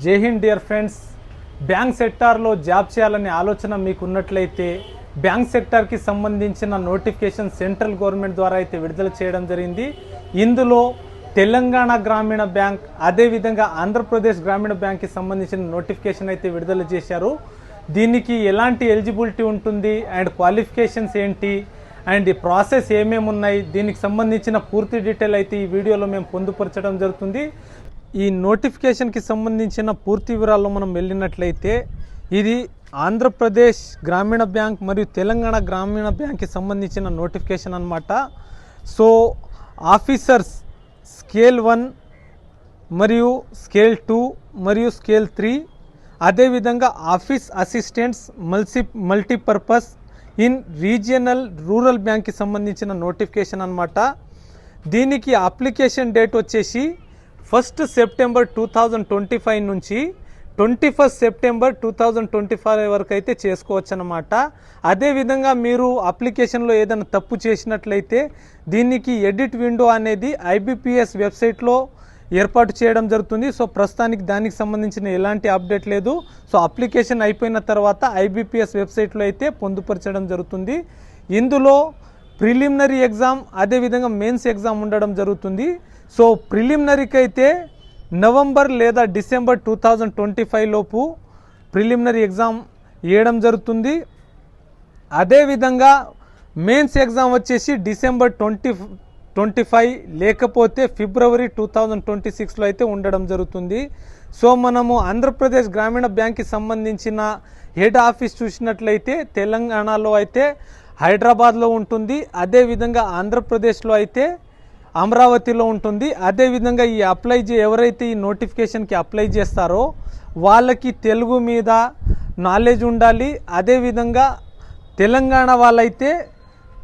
జై Hind dear friends, bank సెక్టార్లో job చేయాలనే ఆలోచన మీకు ఉన్నట్లయితే బ్యాంక్ సెక్టార్కి సంబంధించిన నోటిఫికేషన్ సెంట్రల్ గవర్నమెంట్ ద్వారా అయితే విడుదల చేయడం జరిగింది. ఇందులో తెలంగాణ గ్రామీణ బ్యాంక్ అదేవిధంగా ఆంధ్రప్రదేశ్ గ్రామీణ బ్యాంక్కి సంబంధించిన నోటిఫికేషన్ అయితే విడుదల చేశారు. దీనికి ఎలాంటి ఎలిజిబిలిటీ ఉంటుంది అండ్ క్వాలిఫికేషన్స్ ఏంటి అండ్ ఈ ప్రాసెస్ ఏమేమి ఉన్నాయి, దీనికి సంబంధించిన పూర్తి డీటెయిల్ అయితే ఈ వీడియోలో మేము పొందుపరచడం జరుగుతుంది. ఈ నోటిఫికేషన్కి సంబంధించిన పూర్తి వివరాల్లో మనం వెళ్ళినట్లయితే ఇది ఆంధ్రప్రదేశ్ గ్రామీణ బ్యాంక్ మరియు తెలంగాణ గ్రామీణ బ్యాంక్కి సంబంధించిన నోటిఫికేషన్ అన్నమాట. సో ఆఫీసర్స్ స్కేల్ 1 మరియు స్కేల్ 2 మరియు స్కేల్ 3, అదేవిధంగా office assistants multipurpose in regional rural బ్యాంక్కి సంబంధించిన నోటిఫికేషన్ అన్నమాట. దీనికి అప్లికేషన్ డేట్ వచ్చేసి 1 సెప్టెంబర్ 2025 నుంచి 21 సెప్టెంబర్ 2025 వరకు అయితే చేసుకోవచ్చు అన్నమాట. అదేవిధంగా మీరు అప్లికేషన్లో ఏదైనా తప్పు చేసినట్లయితే దీనికి ఎడిట్ విండో అనేది ఐబిపిఎస్ వెబ్సైట్లో ఏర్పాటు చేయడం జరుగుతుంది. సో ప్రస్తుతానికి దానికి సంబంధించిన ఎలాంటి అప్డేట్ లేదు. సో అప్లికేషన్ అయిపోయిన తర్వాత ఐబిపిఎస్ వెబ్సైట్లో అయితే పొందుపరచడం జరుగుతుంది. ఇందులో ప్రిలిమినరీ ఎగ్జామ్ అదేవిధంగా మెయిన్స్ ఎగ్జామ్ ఉండడం జరుగుతుంది. సో ప్రిలిమినరీకి అయితే నవంబర్ లేదా డిసెంబర్ 2025 లోపు ప్రిలిమినరీ ఎగ్జామ్ వేయడం జరుగుతుంది. అదేవిధంగా మెయిన్స్ ఎగ్జామ్ వచ్చేసి డిసెంబర్ 2025 లేకపోతే ఫిబ్రవరి 2026లో అయితే ఉండడం జరుగుతుంది. సో మనము ఆంధ్రప్రదేశ్ గ్రామీణ బ్యాంక్కి సంబంధించిన హెడ్ ఆఫీస్ చూసినట్లయితే తెలంగాణలో అయితే హైదరాబాద్లో ఉంటుంది, అదేవిధంగా ఆంధ్రప్రదేశ్లో అయితే అమరావతిలో ఉంటుంది. అదేవిధంగా ఈ ఎవరైతే ఈ నోటిఫికేషన్కి అప్లై చేస్తారో వాళ్ళకి తెలుగు మీద నాలెడ్జ్ ఉండాలి. అదేవిధంగా తెలంగాణ వాళ్ళైతే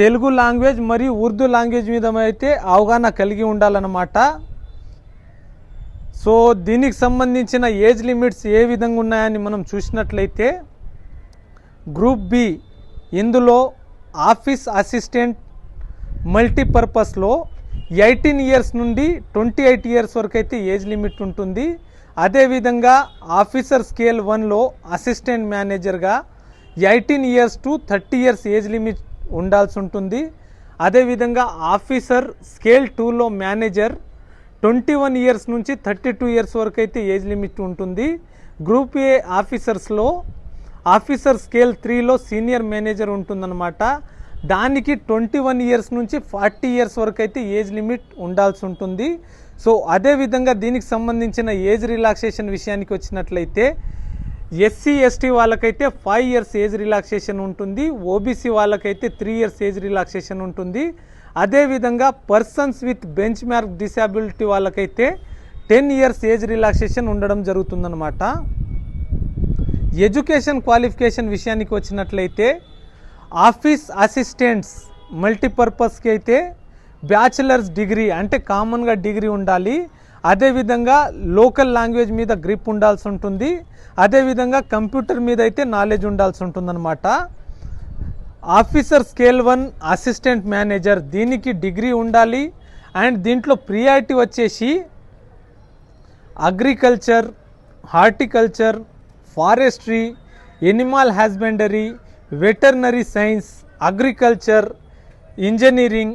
తెలుగు లాంగ్వేజ్ మరియు ఉర్దూ లాంగ్వేజ్ మీద అయితే అవగాహన కలిగి ఉండాలన్నమాట. సో దీనికి సంబంధించిన ఏజ్ లిమిట్స్ ఏ విధంగా ఉన్నాయని మనం చూసినట్లయితే గ్రూప్ బి ఇందులో ఆఫీస్ అసిస్టెంట్ మల్టీపర్పస్లో 18 ఇయర్స్ నుండి 28 ఇయర్స్ వరకు అయితే ఏజ్ లిమిట్ ఉంటుంది. అదేవిధంగా ఆఫీసర్ స్కేల్ 1లో అసిస్టెంట్ మేనేజర్గా 18 years to 30 years age limit ఉండాల్సి ఉంటుంది. అదేవిధంగా ఆఫీసర్ స్కేల్ 2లో మేనేజర్ 21 ఇయర్స్ నుంచి 32 ఇయర్స్ వరకు అయితే ఏజ్ లిమిట్ ఉంటుంది. గ్రూప్ ఏ ఆఫీసర్స్లో ఆఫీసర్ స్కేల్ 3లో సీనియర్ మేనేజర్ ఉంటుందన్నమాట. దానికి 21 ఇయర్స్ నుంచి 40 ఇయర్స్ వరకు అయితే ఏజ్ లిమిట్ ఉండాల్సి ఉంటుంది. సో అదేవిధంగా దీనికి సంబంధించిన ఏజ్ రిలాక్సేషన్ విషయానికి వచ్చినట్లయితే ఎస్సీ ఎస్టీ వాళ్ళకైతే 5 ఇయర్స్ ఏజ్ రిలాక్సేషన్ ఉంటుంది, ఓబీసీ వాళ్ళకైతే 3 ఇయర్స్ ఏజ్ రిలాక్సేషన్ ఉంటుంది. అదేవిధంగా persons with bench mark disability వాళ్ళకైతే 10 ఇయర్స్ ఏజ్ రిలాక్సేషన్ ఉండడం జరుగుతుందన్నమాట. ఎడ్యుకేషన్ క్వాలిఫికేషన్ విషయానికి వచ్చినట్లయితే ఆఫీస్ అసిస్టెంట్స్ మల్టీపర్పస్కి అయితే బ్యాచిలర్స్ డిగ్రీ అంటే కామన్గా డిగ్రీ ఉండాలి. అదేవిధంగా లోకల్ లాంగ్వేజ్ మీద గ్రిప్ ఉండాల్సి ఉంటుంది. అదేవిధంగా కంప్యూటర్ మీద అయితే నాలెడ్జ్ ఉండాల్సి ఉంటుందన్నమాట. ఆఫీసర్ స్కేల్ 1 అసిస్టెంట్ మేనేజర్ దీనికి డిగ్రీ ఉండాలి. అండ్ దీంట్లో ప్రియారిటీ వచ్చేసి agriculture, horticulture, forestry, animal husbandry, veterinary science, agriculture, engineering,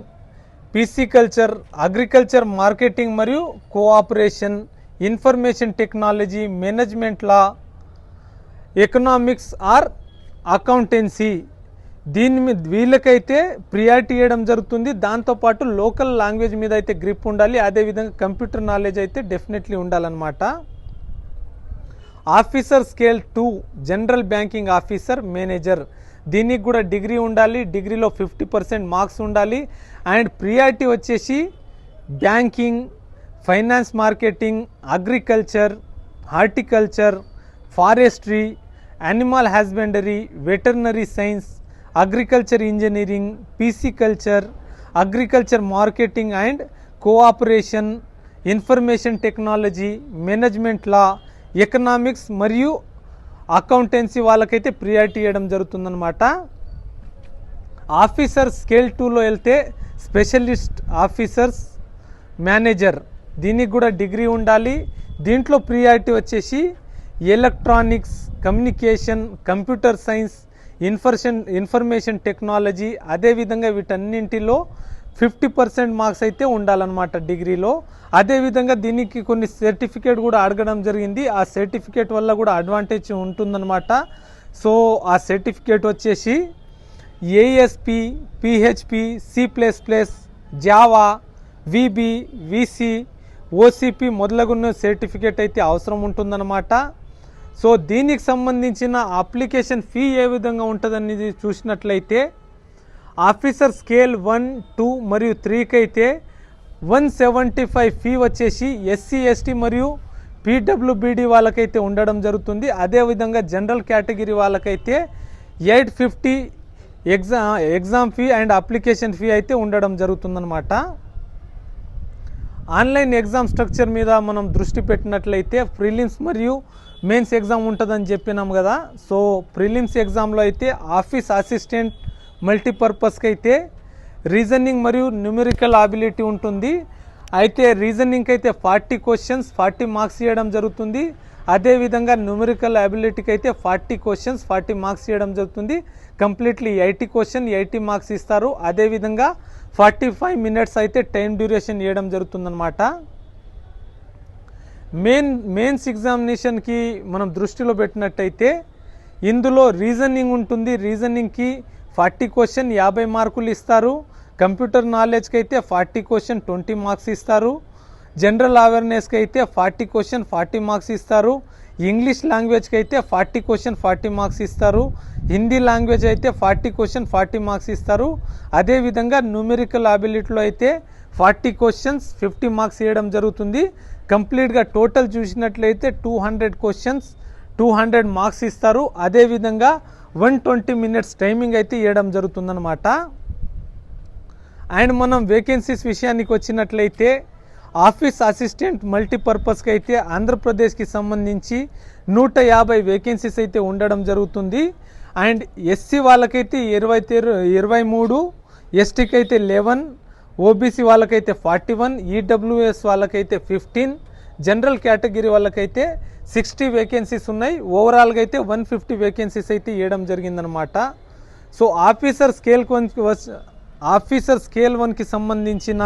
pisciculture, agriculture marketing మరియు cooperation, information technology, management law, economics or accountancy వీళ్ళకైతే ప్రియారిటీ ఇవ్వడం జరుగుతుంది. దాంతోపాటు లోకల్ లాంగ్వేజ్ మీద అయితే గ్రిప్ ఉండాలి. అదేవిధంగా కంప్యూటర్ నాలెడ్జ్ అయితే డెఫినెట్లీ ఉండాలన్నమాట. Officer scale 2 general banking officer manager దీనికి కూడా డిగ్రీ ఉండాలి. డిగ్రీలో 50% మార్క్స్ ఉండాలి. అండ్ ప్రియారిటీ వచ్చేసి banking, finance marketing, agriculture, horticulture, forestry, animal husbandry, veterinary science, agriculture engineering, pisciculture, agriculture marketing and cooperation, information technology, management law, economics మరియు accountancy వాళ్ళకైతే priority ఇవ్వడం జరుగుతుందన్నమాట. ఆఫీసర్ స్కేల్ 2లో వెళ్తే స్పెషలిస్ట్ ఆఫీసర్స్ మేనేజర్ దీనికి కూడా degree ఉండాలి. దీంట్లో ప్రియారిటీ వచ్చేసి electronics, communication, computer science, information technology, అదేవిధంగా వీటన్నింటిలో 50% మార్క్స్ అయితే ఉండాలన్నమాట డిగ్రీలో. అదేవిధంగా దీనికి కొన్ని సర్టిఫికేట్ కూడా అడగడం జరిగింది. ఆ సర్టిఫికేట్ వల్ల కూడా అడ్వాంటేజ్ ఉంటుందన్నమాట. సో ఆ సర్టిఫికేట్ వచ్చేసి ASP, PHP, C++, Java, VB, VC, OCP మొదలగున్న సర్టిఫికేట్ అయితే అవసరం ఉంటుందన్నమాట. సో దీనికి సంబంధించిన అప్లికేషన్ ఫీ ఏ విధంగా ఉంటుందనేది చూసినట్లయితే ఆఫీసర్ స్కేల్ 1, 2 మరియు 3కి అయితే 175 ఫీ వచ్చేసి SC, ST మరియు PWBD వాళ్ళకైతే ఉండడం జరుగుతుంది. అదేవిధంగా జనరల్ కేటగిరీ వాళ్ళకైతే 850 exam fee and application fee అయితే ఉండడం జరుగుతుందన్నమాట. ఆన్లైన్ ఎగ్జామ్ స్ట్రక్చర్ మీద మనం దృష్టి పెట్టినట్లయితే ప్రిలిమ్స్ మరియు మెయిన్స్ ఎగ్జామ్ ఉంటుందని చెప్పినాం కదా. సో ప్రిలిమ్స్ ఎగ్జామ్లో అయితే ఆఫీస్ అసిస్టెంట్ మల్టీపర్పస్కి అయితే రీజనింగ్ మరియు న్యూమరికల్ అబిలిటీ ఉంటుంది. అయితే రీజనింగ్కి అయితే 40 క్వశ్చన్స్ 40 మార్క్స్ ఇవ్వడం జరుగుతుంది. అదేవిధంగా న్యూమరికల్ అబిలిటీకి అయితే 40 క్వశ్చన్స్ 40 మార్క్స్ ఇవ్వడం జరుగుతుంది. కంప్లీట్లీ 80 క్వశ్చన్ 80 మార్క్స్ ఇస్తారు. అదేవిధంగా 45 మినిట్స్ అయితే టైం డ్యూరేషన్ ఇవ్వడం జరుగుతుందన్నమాట. మెయిన్స్ ఎగ్జామినేషన్కి మనం దృష్టిలో పెట్టినట్టయితే ఇందులో రీజనింగ్ ఉంటుంది. రీజనింగ్కి 40 క్వశ్చన్ 50 మార్కులు ఇస్తారు. కంప్యూటర్ నాలెడ్జ్కి అయితే 40 క్వశ్చన్ 20 మార్క్స్ ఇస్తారు. జనరల్ అవేర్నెస్కి అయితే 40 క్వశ్చన్ 40 మార్క్స్ ఇస్తారు. ఇంగ్లీష్ లాంగ్వేజ్కి అయితే 40 క్వశ్చన్ 40 మార్క్స్ ఇస్తారు. హిందీ లాంగ్వేజ్ అయితే 40 క్వశ్చన్ 40 మార్క్స్ ఇస్తారు. అదేవిధంగా న్యూమరికల్ అబిలిటీలో అయితే 40 క్వశ్చన్స్ 50 మార్క్స్ ఇవ్వడం జరుగుతుంది. కంప్లీట్గా టోటల్ చూసినట్లయితే 200 క్వశ్చన్స్ 200 మార్క్స్ ఇస్తారు. అదేవిధంగా 120 మినిట్స్ టైమింగ్ అయితే ఇవ్వడం జరుగుతుందన్నమాట. అండ్ మనం వేకెన్సీస్ విషయానికి వచ్చినట్లయితే ఆఫీస్ అసిస్టెంట్ మల్టీపర్పస్కి అయితే ఆంధ్రప్రదేశ్కి సంబంధించి 150 వేకెన్సీస్ అయితే ఉండడం జరుగుతుంది. అండ్ SC వాళ్ళకైతే 23, STకి అయితే 11, OBC వాళ్ళకైతే 41, EWS వాళ్ళకైతే 15, జనరల్ కేటగిరీ వాళ్ళకైతే 60 వేకెన్సీస్ ఉన్నాయి. ఓవరాల్గా అయితే 150 వేకెన్సీస్ అయితే ఇవ్వడం జరిగిందనమాట. సో ఆఫీసర్ స్కేల్ 1కి సంబంధించిన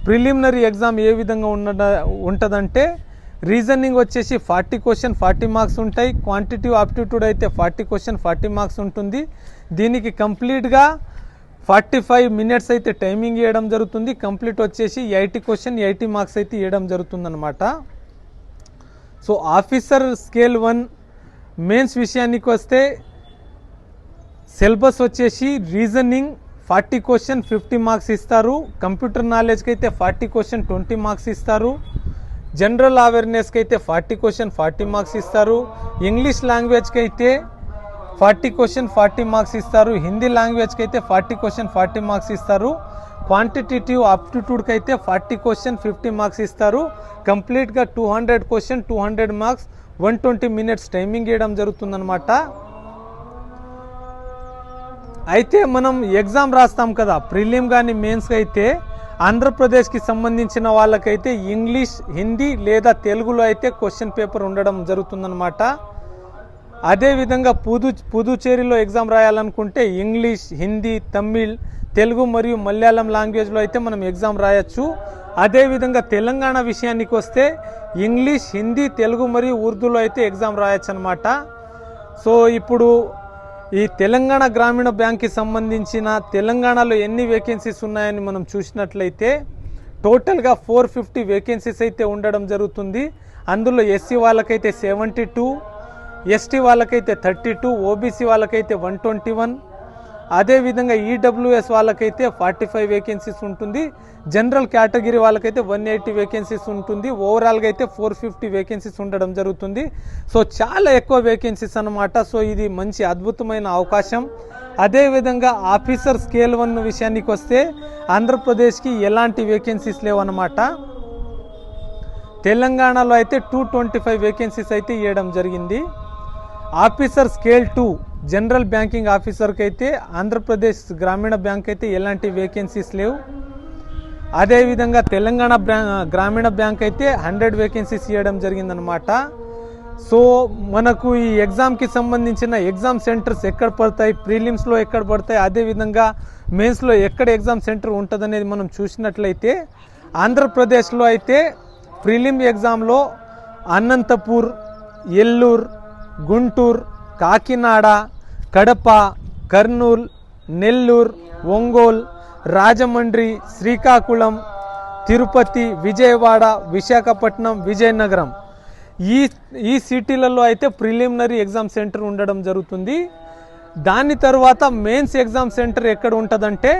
ప్రిలిమినరీ ఎగ్జామ్ ఏ విధంగా ఉంటుందంటే రీజనింగ్ వచ్చేసి 40 క్వశ్చన్ 40 మార్క్స్ ఉంటాయి. క్వాంటిటివ్ ఆప్టిట్యూడ్ అయితే 40 క్వశ్చన్ 40 మార్క్స్ ఉంటుంది. దీనికి కంప్లీట్గా 45 మినిట్స్ అయితే టైమింగ్ ఇవ్వడం జరుగుతుంది. కంప్లీట్ వచ్చేసి 80 క్వశ్చన్ 80 మార్క్స్ అయితే ఇవ్వడం జరుగుతుందన్నమాట. సో ఆఫీసర్ స్కేల్ 1 మెయిన్స్ విషయానికి వస్తే సిలబస్ వచ్చేసి రీజనింగ్ 40 క్వశ్చన్ 50 మార్క్స్ ఇస్తారు. కంప్యూటర్ నాలెడ్జ్కి అయితే 40 క్వశ్చన్ 20 మార్క్స్ ఇస్తారు. జనరల్ అవేర్నెస్కి అయితే 40 క్వశ్చన్ 40 మార్క్స్ ఇస్తారు. ఇంగ్లీష్ లాంగ్వేజ్కి అయితే 40 క్వశ్చన్ 40 మార్క్స్ ఇస్తారు. హిందీ లాంగ్వేజ్కి అయితే 40 క్వశ్చన్ 40 మార్క్స్ ఇస్తారు. క్వాంటిటేటివ్ ఆప్టిట్యూడ్కి అయితే 40 క్వశ్చన్ 50 మార్క్స్ ఇస్తారు. కంప్లీట్గా 200 క్వశ్చన్ 200 మార్క్స్ 120 మినిట్స్ టైమింగ్ ఇవ్వడం జరుగుతుందన్నమాట. అయితే మనం ఎగ్జామ్ రాస్తాం కదా ప్రిలిమ్ కానీ మెయిన్స్కి అయితే ఆంధ్రప్రదేశ్కి సంబంధించిన వాళ్ళకైతే ఇంగ్లీష్, హిందీ లేదా తెలుగులో అయితే క్వశ్చన్ పేపర్ ఉండడం జరుగుతుందన్నమాట. అదేవిధంగా పుదుచేరిలో ఎగ్జామ్ రాయాలనుకుంటే ఇంగ్లీష్, హిందీ, తమిళ్, తెలుగు మరియు మలయాళం లాంగ్వేజ్లో అయితే మనం ఎగ్జామ్ రాయొచ్చు. అదేవిధంగా తెలంగాణ విషయానికి వస్తే ఇంగ్లీష్, హిందీ, తెలుగు మరియు ఉర్దూలో అయితే ఎగ్జామ్ రాయొచ్చు అనమాట. సో ఇప్పుడు ఈ తెలంగాణ గ్రామీణ బ్యాంక్కి సంబంధించిన తెలంగాణలో ఎన్ని వేకెన్సీస్ ఉన్నాయని మనం చూసినట్లయితే టోటల్గా 450 వేకెన్సీస్ అయితే ఉండడం జరుగుతుంది. అందులో SC వాళ్ళకైతే 72, ST వాళ్ళకైతే 32, OBC వాళ్ళకైతే 121, అదేవిధంగా EWS వాళ్ళకైతే 45 వేకెన్సీస్ ఉంటుంది. జనరల్ కేటగిరీ వాళ్ళకైతే 180 వేకెన్సీస్ ఉంటుంది. ఓవరాల్గా అయితే 450 వేకెన్సీస్ ఉండడం జరుగుతుంది. సో చాలా ఎక్కువ వేకెన్సీస్ అన్నమాట. సో ఇది మంచి అద్భుతమైన అవకాశం. అదేవిధంగా ఆఫీసర్ స్కేల్ 1 విషయానికి వస్తే ఆంధ్రప్రదేశ్కి ఎలాంటి వేకెన్సీస్ లేవన్నమాట. తెలంగాణలో అయితే 225 వేకెన్సీస్ అయితే ఇవ్వడం జరిగింది. ఆఫీసర్ స్కేల్ 2 జనరల్ బ్యాంకింగ్ ఆఫీసర్కి అయితే ఆంధ్రప్రదేశ్ గ్రామీణ బ్యాంక్ అయితే ఎలాంటి వేకెన్సీస్ లేవు. అదేవిధంగా తెలంగాణ గ్రామీణ బ్యాంక్ అయితే 100 వేకెన్సీస్ ఇవ్వడం జరిగిందనమాట. సో మనకు ఈ ఎగ్జామ్కి సంబంధించిన ఎగ్జామ్ సెంటర్స్ ఎక్కడ పడతాయి, ప్రీలిమ్స్లో ఎక్కడ పడతాయి, అదేవిధంగా మెయిన్స్లో ఎక్కడ ఎగ్జామ్ సెంటర్ ఉంటుంది అనేది మనం చూసినట్లయితే ఆంధ్రప్రదేశ్లో అయితే ప్రిలిమ్ ఎగ్జామ్లో అనంతపూర్, ఎల్లూరు, గుంటూరు, కాకినాడ, కడప, కర్నూలు, నెల్లూరు, ఒంగోలు, రాజమండ్రి, శ్రీకాకుళం, తిరుపతి, విజయవాడ, విశాఖపట్నం, విజయనగరం ఈ సిటీలలో అయితే ప్రిలిమినరీ ఎగ్జామ్ సెంటర్ ఉండడం జరుగుతుంది. దాని తర్వాత మెయిన్స్ ఎగ్జామ్ సెంటర్ ఎక్కడ ఉంటుందంటే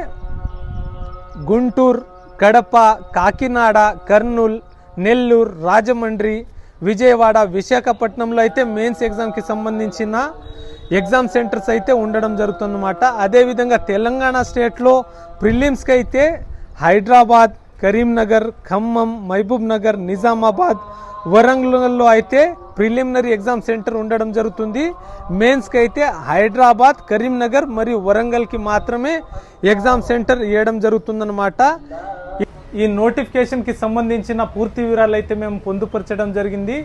గుంటూరు, కడప, కాకినాడ, కర్నూలు, నెల్లూరు, రాజమండ్రి, విజయవాడ, విశాఖపట్నంలో అయితే మెయిన్స్ ఎగ్జామ్కి సంబంధించిన ఎగ్జామ్ సెంటర్స్ అయితే ఉండడం జరుగుతుందన్నమాట. అదేవిధంగా తెలంగాణ స్టేట్లో ప్రిలిమ్స్కి అయితే హైదరాబాద్, కరీంనగర్, ఖమ్మం, మహబూబ్ నగర్, నిజామాబాద్, వరంగల్లో అయితే ప్రిలిమినరీ ఎగ్జామ్ సెంటర్ ఉండడం జరుగుతుంది. మెయిన్స్కి అయితే హైదరాబాద్, కరీంనగర్ మరియు వరంగల్కి మాత్రమే ఎగ్జామ్ సెంటర్ ఇవ్వడం జరుగుతుందన్నమాట. ఈ నోటిఫికేషన్కి సంబంధించిన పూర్తి వివరాలు అయితే మేము పొందుపరచడం జరిగింది.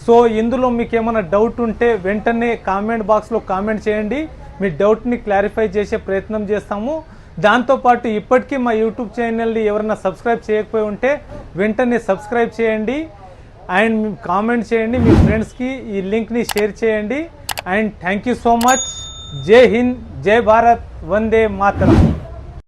సో ఇందులో మీకు ఏమైనా డౌట్ ఉంటే వెంటనే కామెంట్ బాక్స్లో కామెంట్ చేయండి. మీ డౌట్ని క్లారిఫై చేసే ప్రయత్నం చేస్తాము. దాంతోపాటు ఇప్పటికీ మా యూట్యూబ్ ఛానల్ని ఎవరైనా సబ్స్క్రైబ్ చేయకపోయి ఉంటే వెంటనే సబ్స్క్రైబ్ చేయండి అండ్ కామెంట్ చేయండి. మీ ఫ్రెండ్స్కి ఈ లింక్ని షేర్ చేయండి. And thank you so much. జై హింద్, జై భారత్, వందే మాతరం.